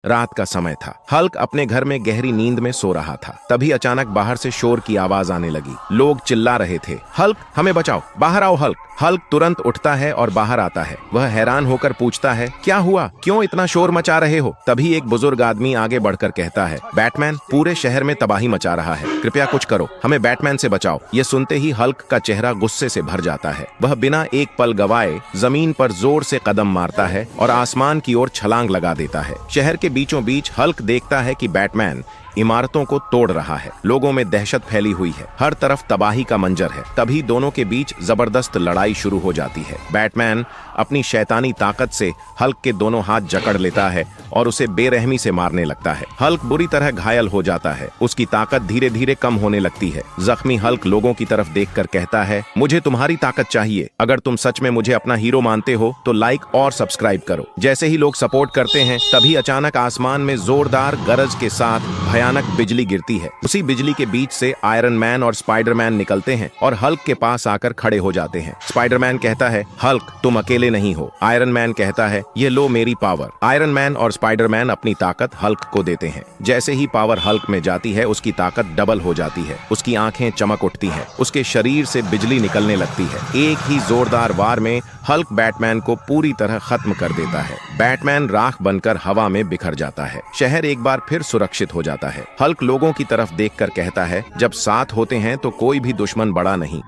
रात का समय था। हल्क अपने घर में गहरी नींद में सो रहा था। तभी अचानक बाहर से शोर की आवाज आने लगी। लोग चिल्ला रहे थे, हल्क हमें बचाओ, बाहर आओ हल्क। हल्क तुरंत उठता है और बाहर आता है। वह हैरान होकर पूछता है, क्या हुआ, क्यों इतना शोर मचा रहे हो? तभी एक बुजुर्ग आदमी आगे बढ़कर कहता है, बैटमैन पूरे शहर में तबाही मचा रहा है, कृपया कुछ करो, हमें बैटमैन से बचाओ। ये सुनते ही हल्क का चेहरा गुस्से से भर जाता है। वह बिना एक पल गवाए जमीन पर जोर से कदम मारता है और आसमान की ओर छलांग लगा देता है। शहर के बीचों बीच हल्क देखता है कि बैटमैन इमारतों को तोड़ रहा है। लोगों में दहशत फैली हुई है, हर तरफ तबाही का मंजर है। तभी दोनों के बीच जबरदस्त लड़ाई शुरू हो जाती है। बैटमैन अपनी शैतानी ताकत से हल्क के दोनों हाथ जकड़ लेता है और उसे बेरहमी से मारने लगता है। हल्क बुरी तरह घायल हो जाता है। उसकी ताकत धीरे धीरे कम होने लगती है। जख्मी हल्क लोगों की तरफ देखकर कहता है, मुझे तुम्हारी ताकत चाहिए। अगर तुम सच में मुझे अपना हीरो मानते हो तो लाइक और सब्सक्राइब करो। जैसे ही लोग सपोर्ट करते हैं तभी अचानक आसमान में जोरदार गरज के साथ भयानक बिजली गिरती है। उसी बिजली के बीच से आयरन मैन और स्पाइडरमैन निकलते हैं और हल्क के पास आकर खड़े हो जाते हैं। स्पाइडरमैन कहता है, हल्क तुम अकेले नहीं हो। आयरन मैन कहता है, ये लो मेरी पावर। आयरन मैन और स्पाइडरमैन अपनी ताकत हल्क को देते हैं। जैसे ही पावर हल्क में जाती है उसकी ताकत डबल हो जाती है। उसकी आंखें चमक उठती हैं, उसके शरीर से बिजली निकलने लगती है। एक ही जोरदार वार में हल्क बैटमैन को पूरी तरह खत्म कर देता है। बैटमैन राख बनकर हवा में बिखर जाता है। शहर एक बार फिर सुरक्षित हो जाता है। हल्क लोगों की तरफ देखकर कहता है, जब साथ होते हैं तो कोई भी दुश्मन बड़ा नहीं।